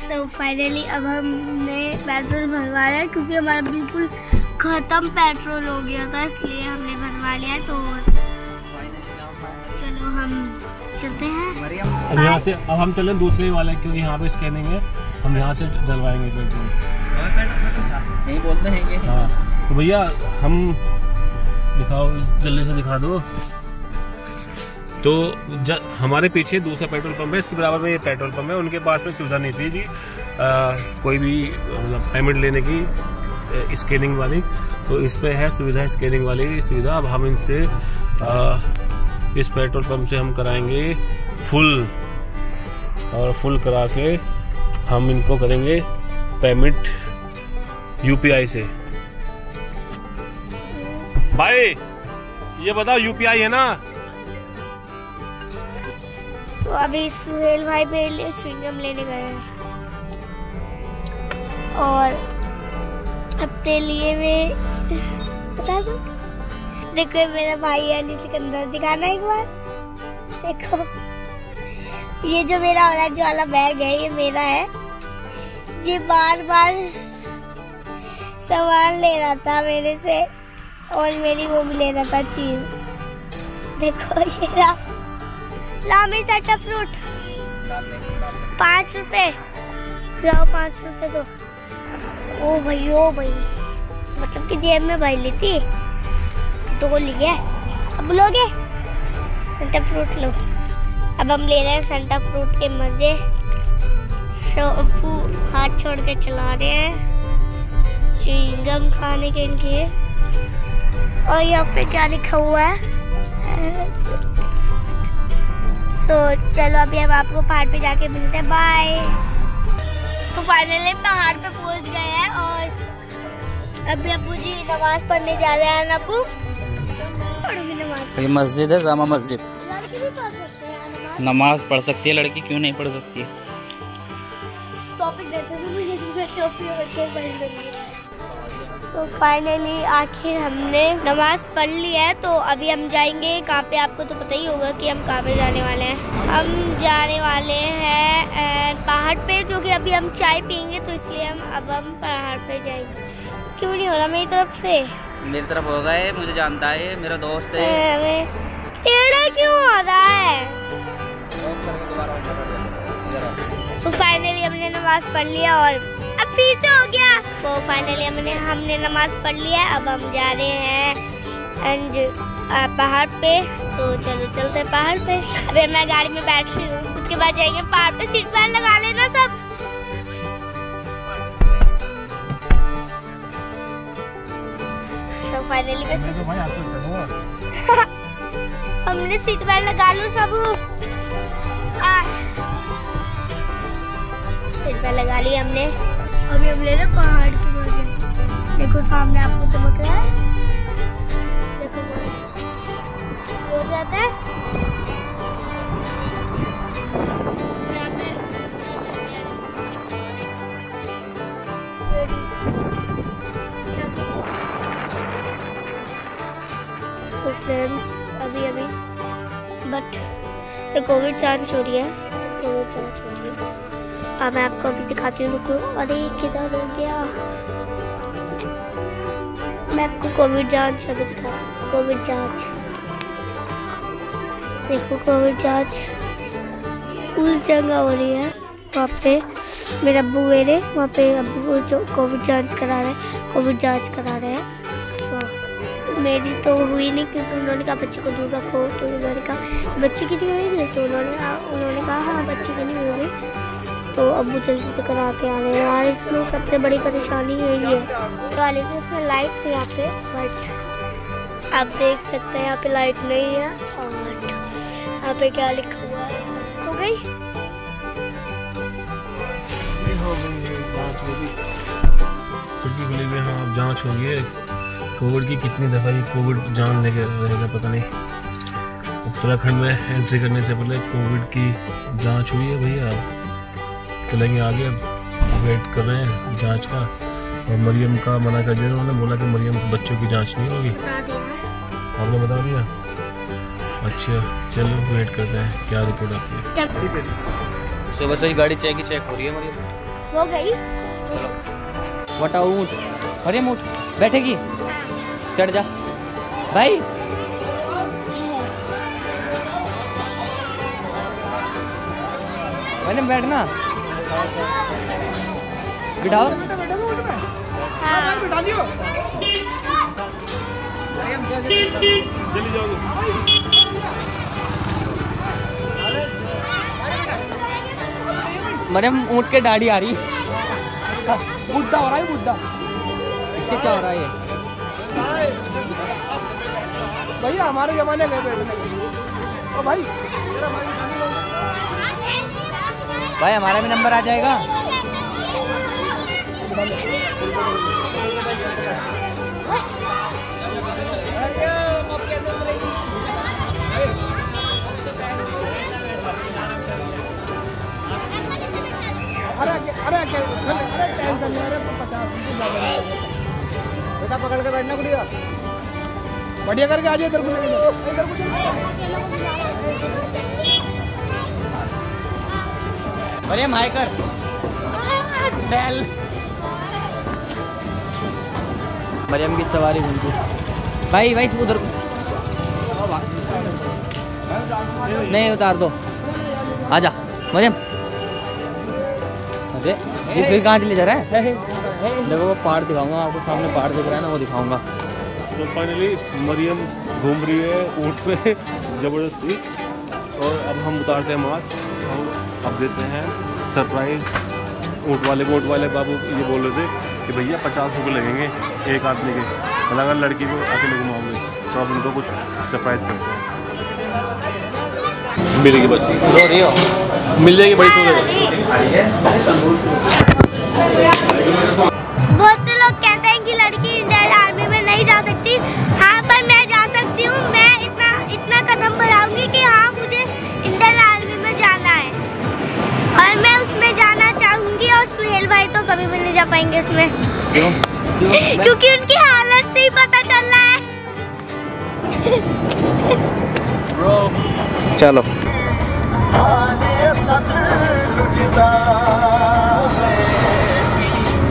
तो फाइनली अब हमने पेट्रोल भरवा लिया क्योंकि हमारा बिल्कुल खत्म पेट्रोल हो गया था, इसलिए हमने भरवा लिया। तो चलो हम चलते हैं अब यहाँ से। अब हम चलें दूसरे वाले क्योंकि यहाँ पे स्कैनिंग है, हम यहाँ से डलवाएंगे पेट्रोल। यही बोलते हैं ये। हाँ तो भैया हम दिखाओ, जल्दी से दिखा दो। तो हमारे पीछे दूसरा पेट्रोल पंप है, इसके बराबर में ये पेट्रोल पंप है। उनके पास में सुविधा नहीं थी जी कोई भी मतलब पेमेंट लेने की स्कैनिंग वाली, तो इस पे है सुविधा, स्कैनिंग वाली सुविधा। अब हम इनसे इस पेट्रोल पंप से हम कराएंगे फुल, और फुल करा के हम इनको करेंगे पेमेंट यूपीआई से। भाई ये बताओ यूपीआई है ना? तो अभी सुहेल भाई मेरे लिए स्विंगम लेने गए हैं और अपने लिए मैं बता दो। देखो मेरा भाई अली सिकंदर, दिखाना एक बार। देखो ये जो मेरा ऑरेंज वाला बैग है ये मेरा है। ये बार बार सामान ले रहा था मेरे से और मेरी वो भी ले रहा था चीज। देखो ये रहा लामी सेटा फ्रूट 5 रुपए, लाओ 5 रुपए दो। ओ भाई मतलब कि जेब में भर ली थी, 2 लिए। अब लोगे सेंटा फ्रूट लो। अब हम ले रहे हैं सेंटा फ्रूट के मजे। अप्पू हाथ छोड़ के चला रहे हैं च्युइंगम खाने के लिए। और यहाँ पे क्या लिखा हुआ है? तो चलो अभी हम आपको पहाड़ पे जाके मिलते हैं, बाय। तो फाइनली पहाड़ पे पहुंच गए हैं और अभी अब्बू जी नमाज पढ़ने जा रहे हैं। अब्बू पढ़ोगी नमाज? ये मस्जिद है, जामा मस्जिद। लड़की भी पढ़ सकते हैं नमाज पढ़ सकती है लड़की, क्यों नहीं पढ़ सकती है? टॉपिक देते थे मुझे, टॉपिक बच्चे पढ़ लेंगे। तो फाइनली आखिर हमने नमाज पढ़ ली है। तो अभी हम जाएंगे कहाँ पे, आपको तो पता ही होगा कि हम कहाँ पे जाने वाले हैं। हम जाने वाले हैं पहाड़ पे, जो कि अभी हम चाय पियेंगे, तो इसलिए हम पहाड़ पे जाएंगे। क्यों नहीं हो रहा मेरी तरफ से? मेरी तरफ हो गए, मुझे जानता है, मेरा दोस्त है। टेढ़ा क्यों हो रहा है? तो फाइनली हमने नमाज पढ़ लिया और अब फिर से हो गया। तो फाइनली हमने नमाज पढ़ लिया। अब हम जा रहे हैं पहाड़ पे। तो चलो चलते हैं पहाड़ पे। अभी मैं गाड़ी में बैठ रही हूँ, उसके बाद जाएंगे पहाड़ पे। सीट बेल्ट लगा लेना सब। तो फाइनली हमने सीट बेल्ट लगा लो सब। सीट बेल्ट लगा ली हमने। अभी हम ले रहे पहाड़ की मजे। देखो सामने आपको चमक रहा है, देखो वो जाता है। सो फ्रेंड्स अभी बट कोविड जांच हो रही है, कोविड जांच हो रही है। अब मैं आपको अभी दिखाती हूँ, रुको। अरे किधर हो गया? मैं आपको कोविड जांच अभी दिखा। कोविड जांच देखो, कोविड जांच उस जगह हो रही है वहाँ पे। मेरे अब्बू मेरे वहाँ पे अब्बू जो कोविड जांच करा रहे हैं। सो मेरी तो हुई नहीं क्योंकि उन्होंने कहा बच्चे को दूर रखो। तो उन्होंने कहा बच्चे की नहीं हुई, तो उन्होंने कहा हाँ बच्चे की नहीं हुई। तो अब्बू जल्दी से करा के आ रहे हैं। यार इसमें सबसे बड़ी परेशानी यही है, तो इसमें लाइट थी यहाँ पे, बट आप देख सकते हैं यहाँ पे लाइट नहीं है। और यहाँ पे क्या लिखा हुआ है? हो गई खुली हुई। हाँ अब जाँच हो गई है कोविड की। कितनी दफ़ा ये कोविड जान लेके रहेगा पता नहीं। उत्तराखंड में एंट्री करने से पहले कोविड की जांच हुई है भैया। चलेंगे आगे, अब वेट कर रहे हैं जांच का। और मरियम का मना कर दिया, उन्होंने बोला कि मरियम बच्चों की जांच नहीं होगी। आपने बता दिया? अच्छा चलो वेट करते हैं क्या रिपोर्ट आती है। सुबह से ही गाड़ी चेक हो रही है मरियम। हो गई। बटा ऊँट, अरे ऊँट बैठेगी, चढ़ जा भाई। मैंने बैठना, बिठाओ। बिठा लियो। जल्दी जाओगे। मरियम ऊँट के दाढ़ी आ रही, बुड्ढा हो रहा है, बुड्ढा। इसके क्या हो रहा है ये? भैया हमारे जमाने में बैठने ओ भाई भाई हमारा भी नंबर आ जाएगा। बेटा पकड़ के बैठना गुड़िया, बढ़िया करके आ जाए इधर। मरियम हाय कर। मरियम की सवारी घूमती। भाई भाई उधर नहीं उतार दो, आजा मरियम। अरे ये फिर कहाँ चले जा रहा है? देखो वो पहाड़ दिखाऊंगा आपको, सामने पहाड़ दिख रहा है ना, वो दिखाऊंगा। तो फाइनली मरियम घूम रही है ऊँट पे ज़बरदस्ती, और अब हम उतारते हैं मास्क। हम अब देते हैं सरप्राइज ऊँट वाले बाबू ये बोल रहे थे कि भैया 50 रुपये लगेंगे एक आदमी के, मतलब अगर लड़की को अकेले घुमाओगे तो अब उनको कुछ सरप्राइज करते हैं। मिलेगी बस, रो रही हो, मिल जाएगी बड़ी छोले। बहुत से लोग कहते हैं कि लड़की इंडियन आर्मी में नहीं जा सकती। हाँ पर मैं जा सकती हूँ। मैं इतना कदम बढ़ाऊंगी कि हाँ मुझे इंडियन आर्मी में जाना है, और मैं उसमें जाना चाहूंगी। और सुहेल भाई तो कभी भी नहीं जा पाएंगे उसमें। क्यों? क्योंकि उनकी हालत से ही पता चल रहा है। चलो।